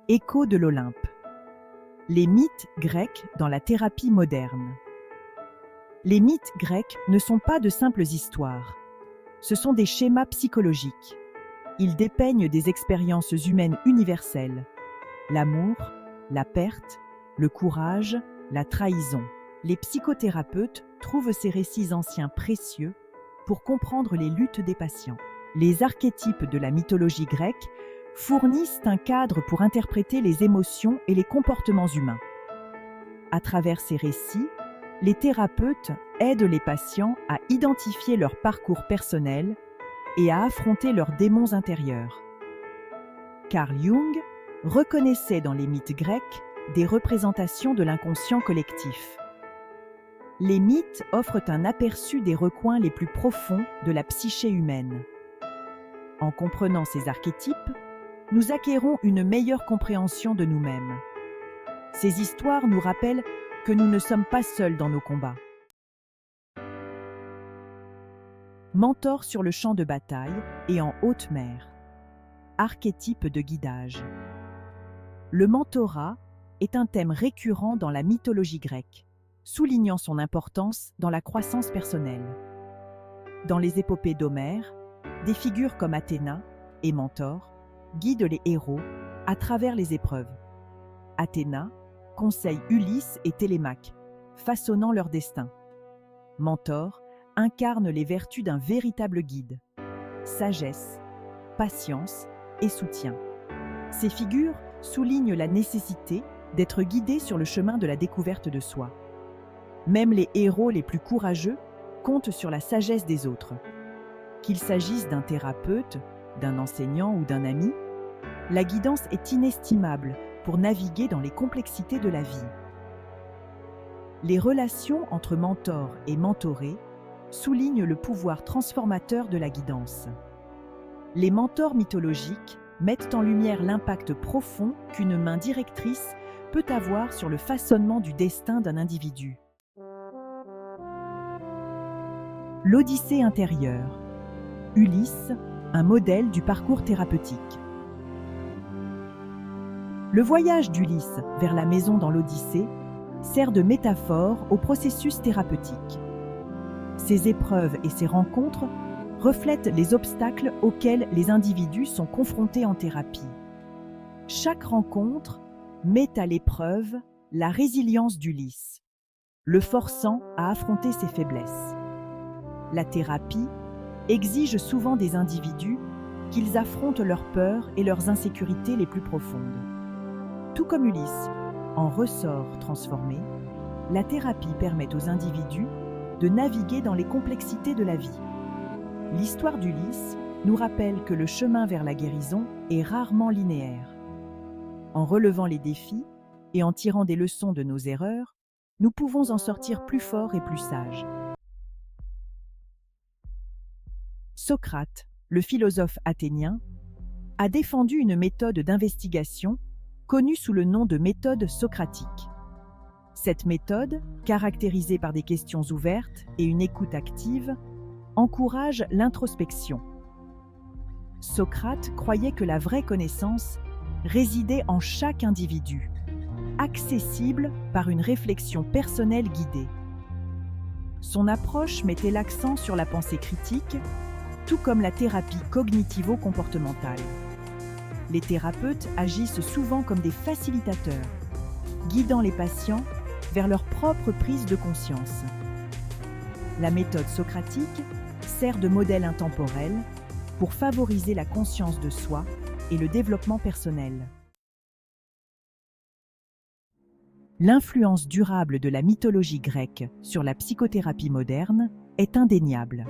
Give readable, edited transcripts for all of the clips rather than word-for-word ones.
Écho de l'Olympe. Les mythes grecs dans la thérapie moderne. Les mythes grecs ne sont pas de simples histoires. Ce sont des schémas psychologiques. Ils dépeignent des expériences humaines universelles. L'amour, la perte, le courage, la trahison. Les psychothérapeutes trouvent ces récits anciens précieux pour comprendre les luttes des patients. Les archétypes de la mythologie grecque fournissent un cadre pour interpréter les émotions et les comportements humains. À travers ces récits, les thérapeutes aident les patients à identifier leur parcours personnel et à affronter leurs démons intérieurs. Carl Jung reconnaissait dans les mythes grecs des représentations de l'inconscient collectif. Les mythes offrent un aperçu des recoins les plus profonds de la psyché humaine. En comprenant ces archétypes, nous acquérons une meilleure compréhension de nous-mêmes. Ces histoires nous rappellent que nous ne sommes pas seuls dans nos combats. Mentor sur le champ de bataille et en haute mer. Archétype de guidage. Le mentorat est un thème récurrent dans la mythologie grecque, soulignant son importance dans la croissance personnelle. Dans les épopées d'Homère, des figures comme Athéna et Mentor guident les héros à travers les épreuves. Athéna conseille Ulysse et Télémaque, façonnant leur destin. Mentor incarne les vertus d'un véritable guide: sagesse, patience et soutien. Ces figures soulignent la nécessité d'être guidés sur le chemin de la découverte de soi. Même les héros les plus courageux comptent sur la sagesse des autres. Qu'il s'agisse d'un thérapeute, d'un enseignant ou d'un ami, la guidance est inestimable pour naviguer dans les complexités de la vie. Les relations entre mentor et mentoré soulignent le pouvoir transformateur de la guidance. Les mentors mythologiques mettent en lumière l'impact profond qu'une main directrice peut avoir sur le façonnement du destin d'un individu. L'Odyssée intérieure. Ulysse, un modèle du parcours thérapeutique. Le voyage d'Ulysse vers la maison dans l'Odyssée sert de métaphore au processus thérapeutique. Ces épreuves et ces rencontres reflètent les obstacles auxquels les individus sont confrontés en thérapie. Chaque rencontre met à l'épreuve la résilience d'Ulysse, le forçant à affronter ses faiblesses. La thérapie exige souvent des individus qu'ils affrontent leurs peurs et leurs insécurités les plus profondes. Tout comme Ulysse en ressort transformé, la thérapie permet aux individus de naviguer dans les complexités de la vie. L'histoire d'Ulysse nous rappelle que le chemin vers la guérison est rarement linéaire. En relevant les défis et en tirant des leçons de nos erreurs, nous pouvons en sortir plus forts et plus sages. Socrate, le philosophe athénien, a défendu une méthode d'investigation connue sous le nom de méthode socratique. Cette méthode, caractérisée par des questions ouvertes et une écoute active, encourage l'introspection. Socrate croyait que la vraie connaissance résidait en chaque individu, accessible par une réflexion personnelle guidée. Son approche mettait l'accent sur la pensée critique, tout comme la thérapie cognitivo-comportementale. Les thérapeutes agissent souvent comme des facilitateurs, guidant les patients vers leur propre prise de conscience. La méthode socratique sert de modèle intemporel pour favoriser la conscience de soi et le développement personnel. L'influence durable de la mythologie grecque sur la psychothérapie moderne est indéniable.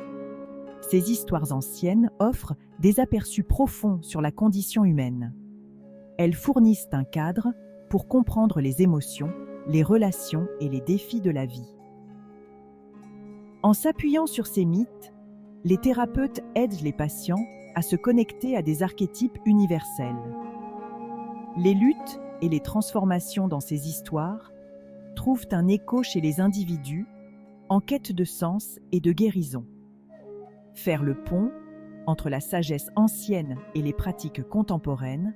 Ces histoires anciennes offrent des aperçus profonds sur la condition humaine. Elles fournissent un cadre pour comprendre les émotions, les relations et les défis de la vie. En s'appuyant sur ces mythes, les thérapeutes aident les patients à se connecter à des archétypes universels. Les luttes et les transformations dans ces histoires trouvent un écho chez les individus en quête de sens et de guérison. Faire le pont entre la sagesse ancienne et les pratiques contemporaines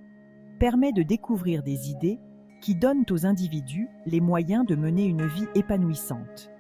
permet de découvrir des idées qui donnent aux individus les moyens de mener une vie épanouissante.